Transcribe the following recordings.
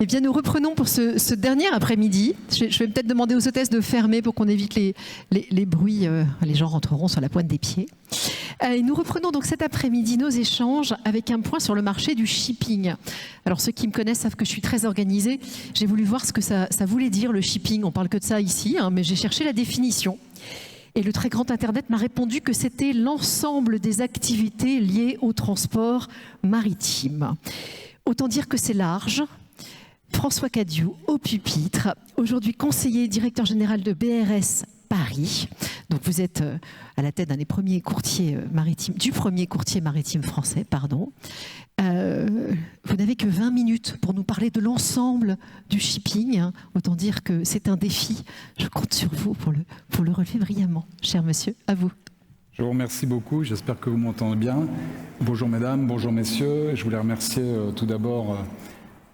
Eh bien, nous reprenons pour ce dernier après-midi. Je vais peut-être demander aux hôtesses de fermer pour qu'on évite les bruits. Les gens rentreront sur la pointe des pieds. Et nous reprenons donc cet après-midi nos échanges avec un point sur le marché du shipping. Alors, ceux qui me connaissent savent que je suis très organisée. J'ai voulu voir ce que ça voulait dire, le shipping. On parle que de ça ici, hein, mais j'ai cherché la définition. Et le très grand Internet m'a répondu que c'était l'ensemble des activités liées au transport maritime. Autant dire que c'est large. François Cadieux au pupitre, aujourd'hui conseiller directeur général de BRS Paris. Donc vous êtes à la tête d'un des premiers courtiers maritimes, du premier courtier maritime français, pardon. Vous n'avez que 20 minutes pour nous parler de l'ensemble du shipping. Hein. Autant dire que c'est un défi. Je compte sur vous pour le relever brillamment. Cher monsieur, à vous. Je vous remercie beaucoup, j'espère que vous m'entendez bien. Bonjour mesdames, bonjour messieurs. Je voulais remercier tout d'abord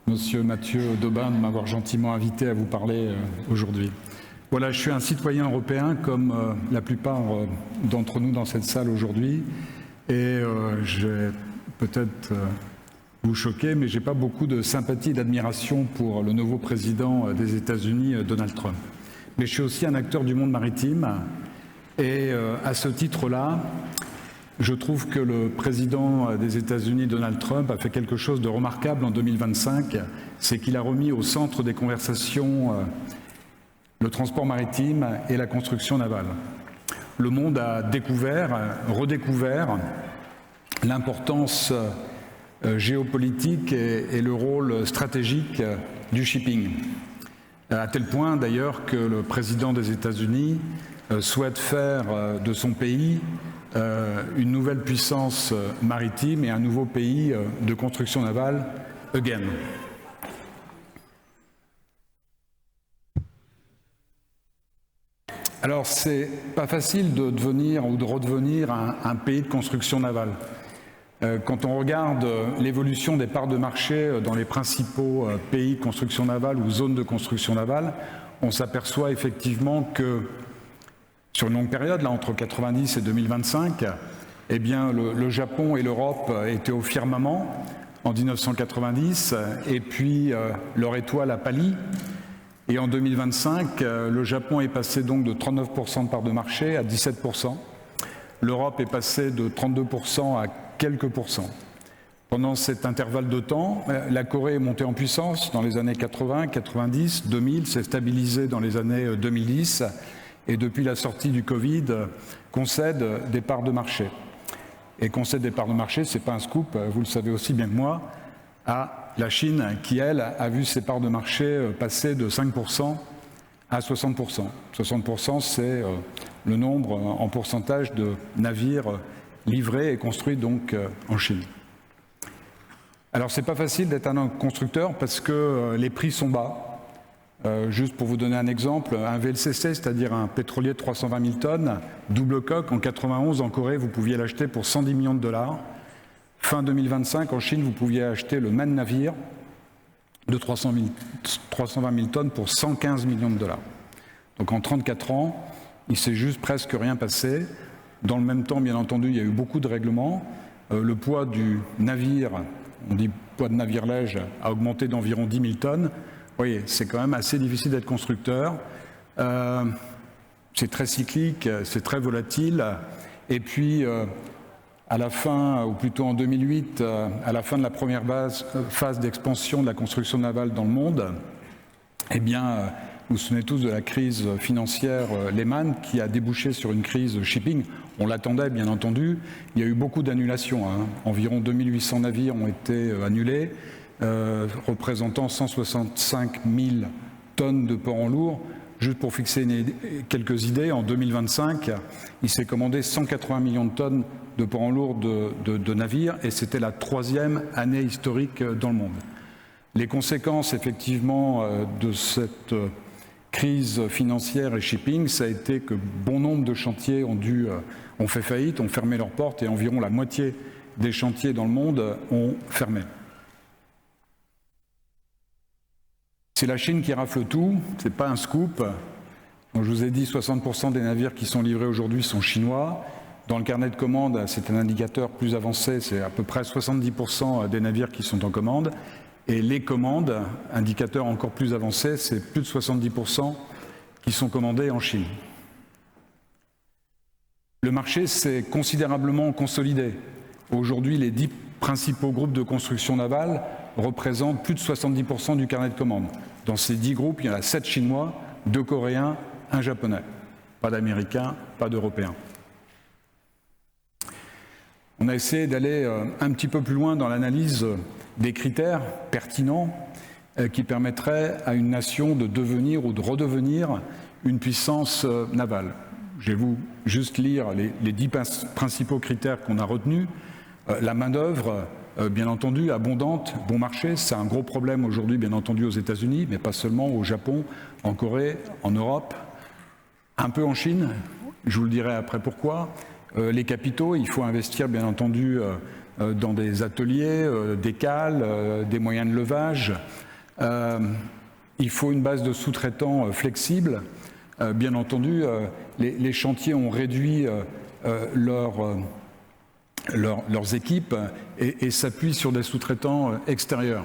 Monsieur Mathieu Daubin de m'avoir gentiment invité à vous parler aujourd'hui. Voilà, je suis un citoyen européen comme la plupart d'entre nous dans cette salle aujourd'hui. Et je vais peut-être vous choquer, mais je n'ai pas beaucoup de sympathie et d'admiration pour le nouveau président des États-Unis, Donald Trump. Mais je suis aussi un acteur du monde maritime. Et à ce titre-là, je trouve que le président des États-Unis, Donald Trump, a fait quelque chose de remarquable en 2025, c'est qu'il a remis au centre des conversations le transport maritime et la construction navale. Le monde a découvert, redécouvert l'importance géopolitique et le rôle stratégique du shipping. À tel point d'ailleurs que le président des États-Unis souhaite faire de son pays une nouvelle puissance maritime et un nouveau pays de construction navale, again. Alors, c'est pas facile de devenir ou de redevenir un pays de construction navale. Quand on regarde l'évolution des parts de marché dans les principaux pays de construction navale ou zones de construction navale, on s'aperçoit effectivement que sur une longue période, là, entre 90 et 2025, eh bien, le Japon et l'Europe étaient au firmament en 1990, et puis leur étoile a pâli. Et en 2025, le Japon est passé donc de 39% de part de marché à 17%. L'Europe est passée de 32% à quelques pourcents. Pendant cet intervalle de temps, la Corée est montée en puissance dans les années 80, 90, 2000, s'est stabilisée dans les années 2010. Et depuis la sortie du Covid, concède des parts de marché. Et concède des parts de marché, ce n'est pas un scoop, vous le savez aussi bien que moi, à la Chine qui, elle, a vu ses parts de marché passer de 5% à 60%. 60%, c'est le nombre en pourcentage de navires livrés et construits donc en Chine. Alors, ce n'est pas facile d'être un constructeur parce que les prix sont bas. Juste pour vous donner un exemple, un VLCC, c'est-à-dire un pétrolier de 320 000 tonnes, double coque, en 91 en Corée, vous pouviez l'acheter pour 110 millions de dollars. Fin 2025, en Chine, vous pouviez acheter le même navire de 320 000 tonnes pour 115 millions de dollars. Donc en 34 ans, il ne s'est juste presque rien passé. Dans le même temps, bien entendu, il y a eu beaucoup de règlements. Le poids du navire, on dit poids de navire-lège, a augmenté d'environ 10 000 tonnes. Vous voyez, c'est quand même assez difficile d'être constructeur. C'est très cyclique, c'est très volatile. Et puis, à la fin, ou plutôt en 2008, à la fin de la première phase d'expansion de la construction navale dans le monde, eh bien, vous vous souvenez tous de la crise financière Lehman qui a débouché sur une crise shipping. On l'attendait, bien entendu. Il y a eu beaucoup d'annulations. Hein. Environ 2800 navires ont été annulés. Représentant 165 000 tonnes de ports en lourd. Juste pour fixer quelques idées, en 2025, il s'est commandé 180 millions de tonnes de ports en lourd de navires et c'était la 3e année historique dans le monde. Les conséquences, effectivement, de cette crise financière et shipping, ça a été que bon nombre de chantiers ont fait faillite, ont fermé leurs portes et environ la moitié des chantiers dans le monde ont fermé. C'est la Chine qui rafle tout, ce n'est pas un scoop. Donc, je vous ai dit, 60% des navires qui sont livrés aujourd'hui sont chinois. Dans le carnet de commande, c'est un indicateur plus avancé, c'est à peu près 70% des navires qui sont en commande. Et les commandes, indicateur encore plus avancé, c'est plus de 70% qui sont commandées en Chine. Le marché s'est considérablement consolidé. Aujourd'hui, les 10 principaux groupes de construction navale représentent plus de 70% du carnet de commandes. Dans ces 10 groupes, il y en a 7 Chinois, 2 Coréens, 1 Japonais. Pas d'Américains, pas d'Européens. On a essayé d'aller un petit peu plus loin dans l'analyse des critères pertinents qui permettraient à une nation de devenir ou de redevenir une puissance navale. Je vais vous juste lire les 10 principaux critères qu'on a retenus. La main-d'œuvre, bien entendu, abondante, bon marché, c'est un gros problème aujourd'hui, bien entendu, aux États-Unis, mais pas seulement, au Japon, en Corée, en Europe, un peu en Chine, je vous le dirai après pourquoi. Les capitaux, il faut investir, bien entendu, dans des ateliers, des cales, des moyens de levage. Il faut une base de sous-traitants flexible. Bien entendu, les chantiers ont réduit leurs équipes et s'appuient sur des sous-traitants extérieurs.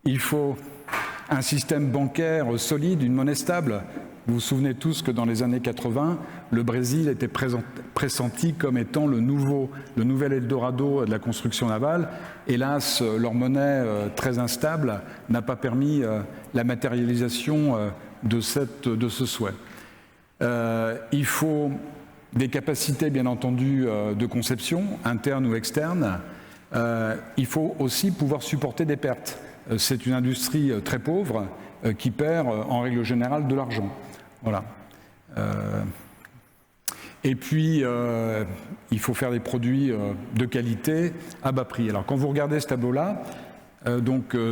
Il faut un système bancaire solide, une monnaie stable. Vous vous souvenez tous que dans les années 80, le Brésil était pressenti comme étant le nouvel Eldorado de la construction navale. Hélas, leur monnaie très instable n'a pas permis la matérialisation de ce souhait. Il faut des capacités, bien entendu, de conception, internes ou externes. Il faut aussi pouvoir supporter des pertes. C'est une industrie très pauvre qui perd, en règle générale, de l'argent. Voilà. Et puis, il faut faire des produits de qualité à bas prix. Alors, quand vous regardez ce tableau-là,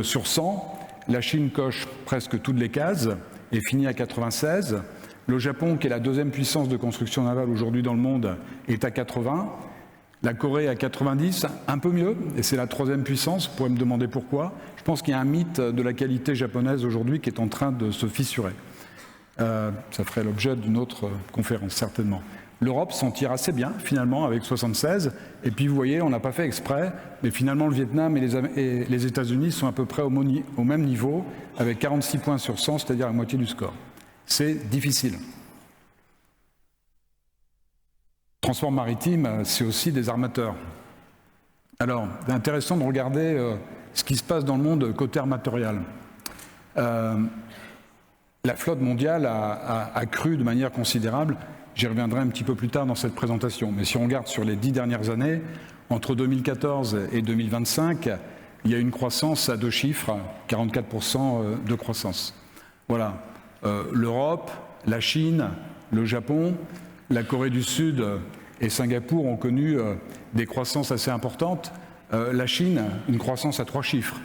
sur 100, la Chine coche presque toutes les cases et finit à 96. Le Japon, qui est la deuxième puissance de construction navale aujourd'hui dans le monde, est à 80. La Corée à 90, un peu mieux, et c'est la troisième puissance. Vous pourrez me demander pourquoi. Je pense qu'il y a un mythe de la qualité japonaise aujourd'hui qui est en train de se fissurer. Ça ferait l'objet d'une autre conférence, certainement. L'Europe s'en tire assez bien, finalement, avec 76. Et puis, vous voyez, on n'a pas fait exprès, mais finalement, le Vietnam et les États-Unis sont à peu près au même niveau, avec 46 points sur 100, c'est-à-dire la moitié du score. C'est difficile. Le transport maritime, c'est aussi des armateurs. Alors, c'est intéressant de regarder ce qui se passe dans le monde côté armatorial. La flotte mondiale a cru de manière considérable. J'y reviendrai un petit peu plus tard dans cette présentation. Mais si on regarde sur les 10 dernières années, entre 2014 et 2025, il y a une croissance à 2 chiffres, 44% de croissance. Voilà. L'Europe, la Chine, le Japon, la Corée du Sud et Singapour ont connu des croissances assez importantes. La Chine, une croissance à 3 chiffres.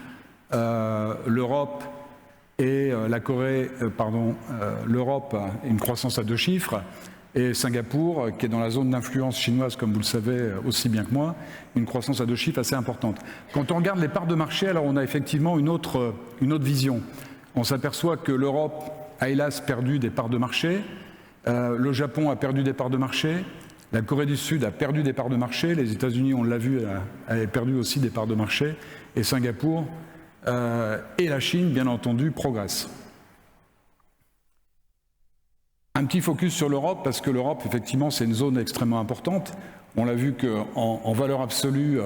L'Europe et l'Europe, une croissance à 2 chiffres. Et Singapour, qui est dans la zone d'influence chinoise, comme vous le savez aussi bien que moi, une croissance à 2 chiffres assez importante. Quand on regarde les parts de marché, alors on a effectivement une autre vision. On s'aperçoit que l'Europe a hélas perdu des parts de marché, le Japon a perdu des parts de marché, la Corée du Sud a perdu des parts de marché, les États-Unis, on l'a vu, avaient perdu aussi des parts de marché, et Singapour et la Chine, bien entendu, progressent. Un petit focus sur l'Europe, parce que l'Europe, effectivement, c'est une zone extrêmement importante. On l'a vu qu'en valeur absolue,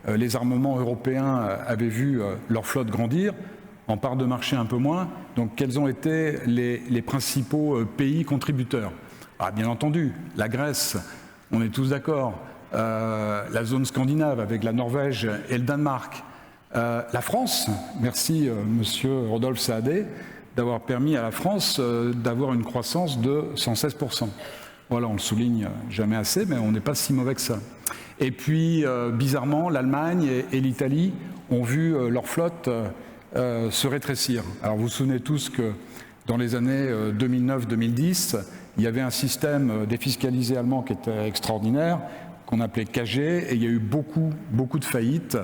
les armements européens avaient vu leur flotte grandir, en part de marché un peu moins. Donc, quels ont été les principaux pays contributeurs? Bien entendu, la Grèce, on est tous d'accord, la zone scandinave avec la Norvège et le Danemark, la France, merci Monsieur Rodolphe Saadé, d'avoir permis à la France d'avoir une croissance de 116%. Voilà, on le souligne jamais assez, mais on n'est pas si mauvais que ça. Et puis, bizarrement, l'Allemagne et l'Italie ont vu leur flotte se rétrécir. Alors, vous vous souvenez tous que dans les années 2009-2010, il y avait un système défiscalisé allemand qui était extraordinaire, qu'on appelait KG, et il y a eu beaucoup de faillites,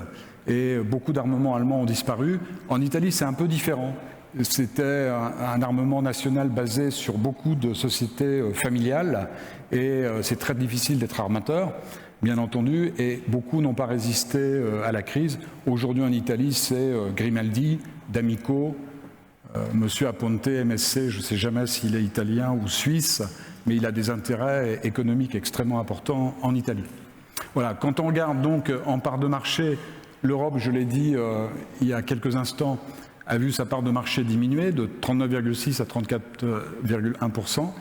et beaucoup d'armements allemands ont disparu. En Italie, c'est un peu différent. C'était un armement national basé sur beaucoup de sociétés familiales et c'est très difficile d'être armateur. bien entendu, et beaucoup n'ont pas résisté à la crise. Aujourd'hui en Italie, c'est Grimaldi, D'Amico, Monsieur Aponte, MSC, je ne sais jamais s'il est italien ou suisse, mais il a des intérêts économiques extrêmement importants en Italie. Voilà, quand on regarde donc en part de marché, l'Europe, je l'ai dit il y a quelques instants, a vu sa part de marché diminuer de 39,6 à 34,1%.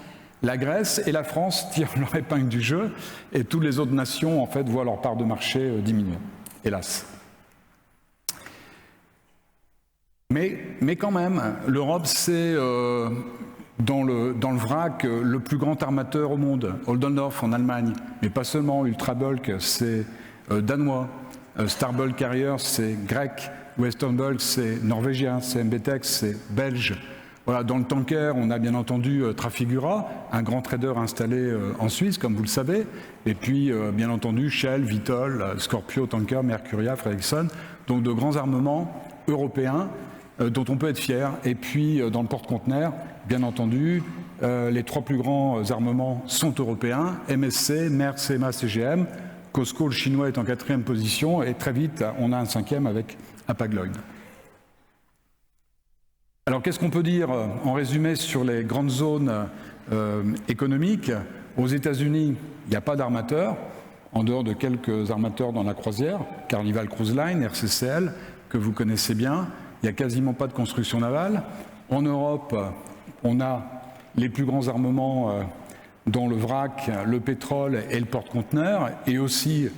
La Grèce et la France tirent leur épingle du jeu et toutes les autres nations en fait voient leur part de marché diminuer, hélas. Mais quand même, l'Europe c'est dans le vrac le plus grand armateur au monde. Oldendorf en Allemagne, mais pas seulement. Ultrabulk c'est danois, Starbulk Carrier c'est grec, Western Bulk c'est norvégien, CMB.TEX c'est belge. Voilà, dans le tanker, on a bien entendu Trafigura, un grand trader installé en Suisse, comme vous le savez, et puis bien entendu Shell, Vitol, Scorpio Tanker, Mercuria, Fredrickson, donc de grands armements européens dont on peut être fier. Et puis dans le porte-conteneurs, bien entendu, les trois plus grands armements sont européens, MSC, Maersk, CMA, CGM, COSCO, le chinois est en 4e position, et très vite, on a un 5e avec Hapag-Lloyd. Alors qu'est-ce qu'on peut dire en résumé sur les grandes zones économiques? Aux États-Unis, il n'y a pas d'armateurs, en dehors de quelques armateurs dans la croisière, Carnival Cruise Line, RCCL, que vous connaissez bien, il n'y a quasiment pas de construction navale. En Europe, on a les plus grands armements dans le vrac, le pétrole et le porte-conteneurs, et aussi,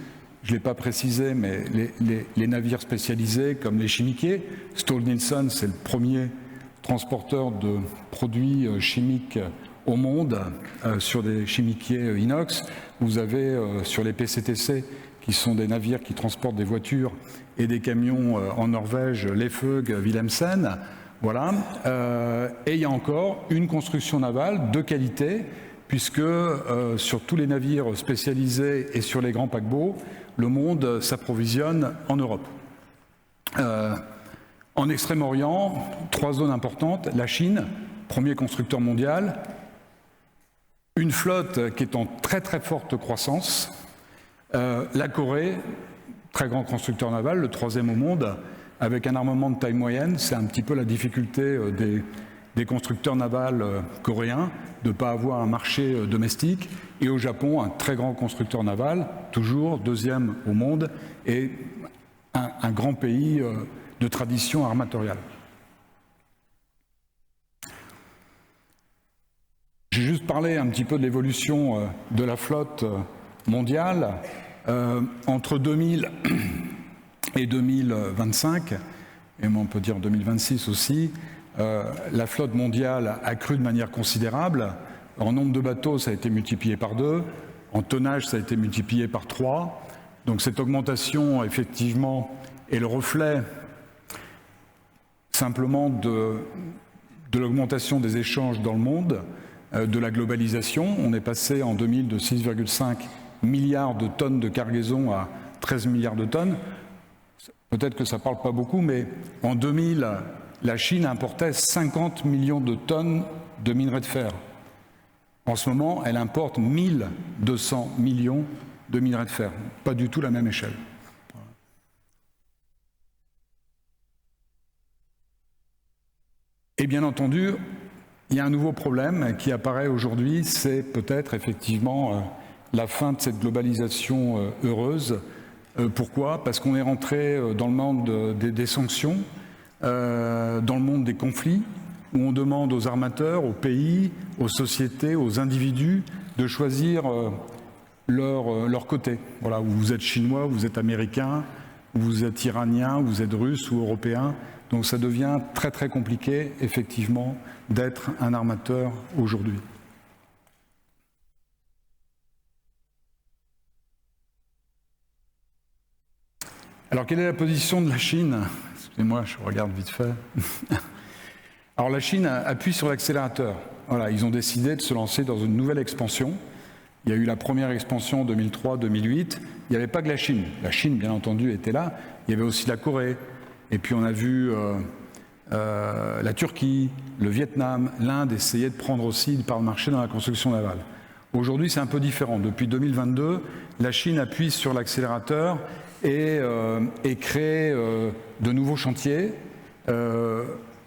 je ne l'ai pas précisé, mais les navires spécialisés comme les chimiquiers. Stolt-Nielsen, c'est le premier transporteur de produits chimiques au monde sur des chimiquiers inox. Vous avez sur les PCTC, qui sont des navires qui transportent des voitures et des camions en Norvège, Lefeugue, Wilhelmsen. Voilà. Et il y a encore une construction navale de qualité, puisque sur tous les navires spécialisés et sur les grands paquebots, le monde s'approvisionne en Europe. En Extrême-Orient, 3 zones importantes, la Chine, premier constructeur mondial, une flotte qui est en très très forte croissance, la Corée, très grand constructeur naval, le 3e au monde, avec un armement de taille moyenne. C'est un petit peu la difficulté des constructeurs navals coréens de ne pas avoir un marché domestique. Et au Japon, un très grand constructeur naval, toujours 2e au monde, et un grand pays de tradition armatoriale. J'ai juste parlé un petit peu de l'évolution de la flotte mondiale. Entre 2000 et 2025, et on peut dire 2026 aussi, la flotte mondiale a cru de manière considérable. En nombre de bateaux, ça a été multiplié par 2. En tonnage, ça a été multiplié par 3. Donc cette augmentation, effectivement, est le reflet simplement de l'augmentation des échanges dans le monde, de la globalisation. On est passé en 2000 de 6,5 milliards de tonnes de cargaison à 13 milliards de tonnes. Peut-être que ça ne parle pas beaucoup, mais en 2000, la Chine importait 50 millions de tonnes de minerais de fer. En ce moment, elle importe 1200 millions de minerais de fer. Pas du tout la même échelle. Et bien entendu, il y a un nouveau problème qui apparaît aujourd'hui, c'est peut-être effectivement la fin de cette globalisation heureuse. Pourquoi? Parce qu'on est rentré dans le monde des sanctions, dans le monde des conflits, où on demande aux armateurs, aux pays, aux sociétés, aux individus de choisir leur côté. Voilà, vous êtes chinois, vous êtes américain, vous êtes iranien, vous êtes russe ou européen. Donc ça devient très très compliqué, effectivement, d'être un armateur aujourd'hui. Alors quelle est la position de la Chine? Excusez-moi, je regarde vite fait. Alors la Chine appuie sur l'accélérateur. Voilà, ils ont décidé de se lancer dans une nouvelle expansion. Il y a eu la première expansion en 2003-2008. Il n'y avait pas que la Chine. La Chine, bien entendu, était là. Il y avait aussi la Corée. Et puis on a vu la Turquie, le Vietnam, l'Inde essayer de prendre aussi une part de marché dans la construction navale. Aujourd'hui, c'est un peu différent. Depuis 2022, la Chine appuie sur l'accélérateur et crée de nouveaux chantiers,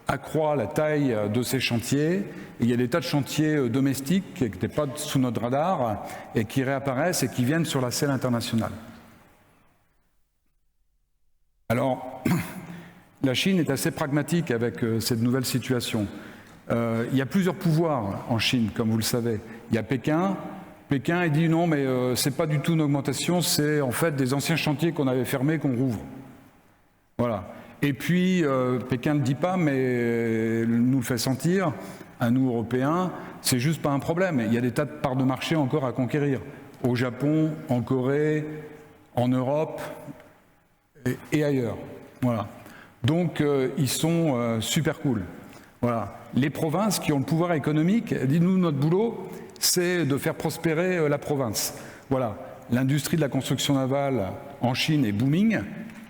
accroît la taille de ces chantiers. Et il y a des tas de chantiers domestiques qui n'étaient pas sous notre radar et qui réapparaissent et qui viennent sur la scène internationale. Alors, la Chine est assez pragmatique avec cette nouvelle situation. Il y a plusieurs pouvoirs en Chine, comme vous le savez. Il y a Pékin. Pékin, il dit non, mais c'est pas du tout une augmentation, c'est en fait des anciens chantiers qu'on avait fermés qu'on rouvre. Voilà. Et puis, Pékin ne le dit pas, mais nous le fait sentir, à nous Européens, c'est juste pas un problème. Il y a des tas de parts de marché encore à conquérir. Au Japon, en Corée, en Europe et ailleurs. Voilà. Donc, ils sont super cool. Voilà. Les provinces qui ont le pouvoir économique, nous, notre boulot, c'est de faire prospérer la province. Voilà. L'industrie de la construction navale en Chine est booming.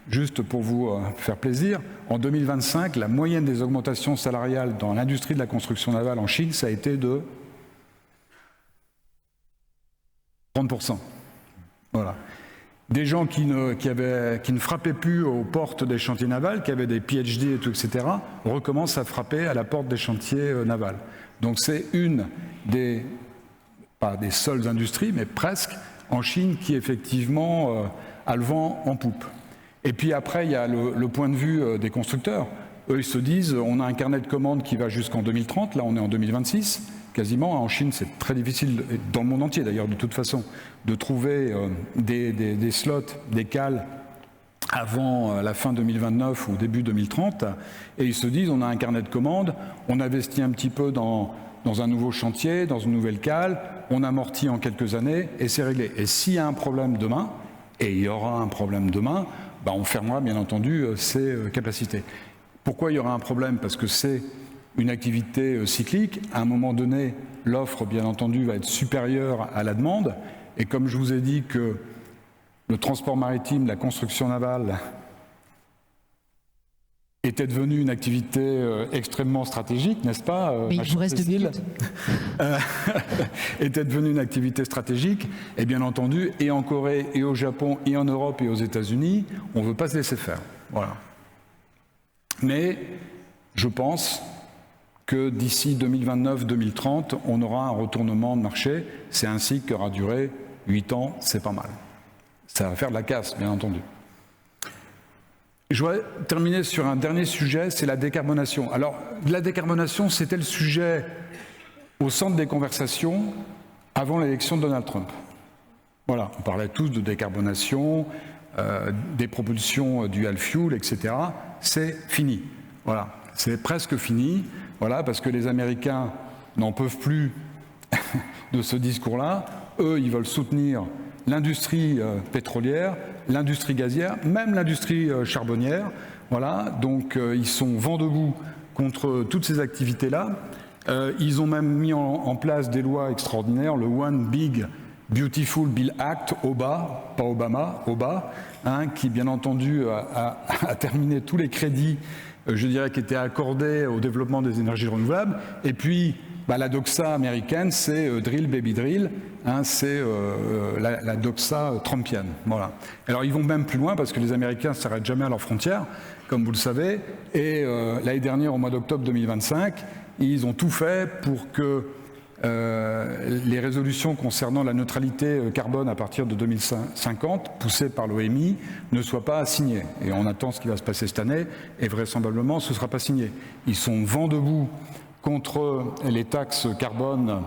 Juste pour vous faire plaisir, en 2025, la moyenne des augmentations salariales dans l'industrie de la construction navale en Chine, ça a été de 30%. Voilà. Des gens qui ne frappaient plus aux portes des chantiers navals, qui avaient des PhD et tout, etc., recommencent à frapper à la porte des chantiers navals. Donc c'est une des, pas des seules industries, mais presque, en Chine, qui effectivement a le vent en poupe. Et puis après, il y a le point de vue des constructeurs. Eux, ils se disent, on a un carnet de commandes qui va jusqu'en 2030, là on est en 2026, quasiment. En Chine, c'est très difficile, dans le monde entier d'ailleurs, de toute façon, de trouver des slots, des cales avant la fin 2029 ou début 2030. Et ils se disent, on a un carnet de commandes, on investit un petit peu dans un nouveau chantier, dans une nouvelle cale, on amortit en quelques années et c'est réglé. Et s'il y a un problème demain, et il y aura un problème demain, ben on fermera bien entendu ces capacités. Pourquoi il y aura un problème? Parce que c'est une activité cyclique. À un moment donné, l'offre, bien entendu, va être supérieure à la demande. Et comme je vous ai dit que le transport maritime, la construction navale était devenue une activité extrêmement stratégique, n'est-ce pas? Mais il vous reste 2 minutes. Était devenue une activité stratégique, et bien entendu, et en Corée, et au Japon, et en Europe, et aux États-Unis, on ne veut pas se laisser faire. Voilà. Mais je pense que d'ici 2029-2030, on aura un retournement de marché. C'est un cycle qui aura duré 8 ans, c'est pas mal. Ça va faire de la casse, bien entendu. Je voudrais terminer sur un dernier sujet, c'est la décarbonation. Alors, la décarbonation, c'était le sujet au centre des conversations avant l'élection de Donald Trump. Voilà, on parlait tous de décarbonation, des propulsions dual fuel, etc. C'est fini. Voilà, c'est presque fini. Voilà, parce que les Américains n'en peuvent plus de ce discours-là. Eux, ils veulent soutenir l'industrie pétrolière, l'industrie gazière, même l'industrie charbonnière. Voilà, donc ils sont vent debout contre toutes ces activités-là. Ils ont même mis en place des lois extraordinaires, le One Big Beautiful Bill Act, OBA, pas Obama, OBA, hein, qui bien entendu a terminé tous les crédits, je dirais, qui étaient accordés au développement des énergies renouvelables. Et puis, la doxa américaine, c'est drill baby drill, hein, c'est la doxa trumpienne. Voilà. Alors ils vont même plus loin parce que les Américains ne s'arrêtent jamais à leurs frontières, comme vous le savez. Et l'année dernière, au mois d'octobre 2025, ils ont tout fait pour que les résolutions concernant la neutralité carbone à partir de 2050, poussées par l'OMI, ne soient pas signées. Et on attend ce qui va se passer cette année, et vraisemblablement ce ne sera pas signé. Ils sont vent debout contre les taxes carbone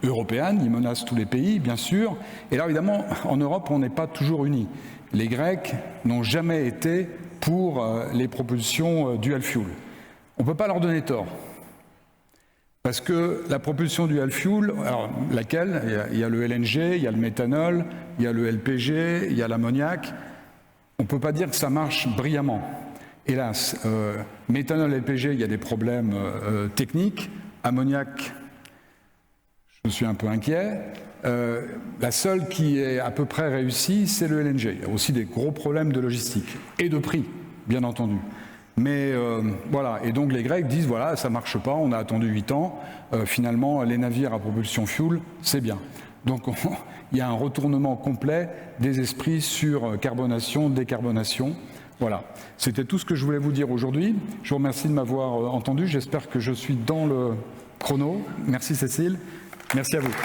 européennes, ils menacent tous les pays, bien sûr. Et là, évidemment, en Europe, on n'est pas toujours unis. Les Grecs n'ont jamais été pour les propulsions dual fuel. On ne peut pas leur donner tort. Parce que la propulsion dual fuel, alors laquelle? Il y a le LNG, il y a le méthanol, il y a le LPG, il y a l'ammoniac. On ne peut pas dire que ça marche brillamment. Hélas, méthanol, LPG, il y a des problèmes techniques. Ammoniac, je suis un peu inquiet. La seule qui est à peu près réussie, c'est le LNG. Il y a aussi des gros problèmes de logistique et de prix, bien entendu. Mais voilà, et donc les Grecs disent, voilà, ça marche pas, on a attendu 8 ans, finalement les navires à propulsion fuel, c'est bien. Donc il y a un retournement complet des esprits sur carbonation, décarbonation. Voilà, c'était tout ce que je voulais vous dire aujourd'hui. Je vous remercie de m'avoir entendu, j'espère que je suis dans le chrono. Merci Cécile, merci à vous.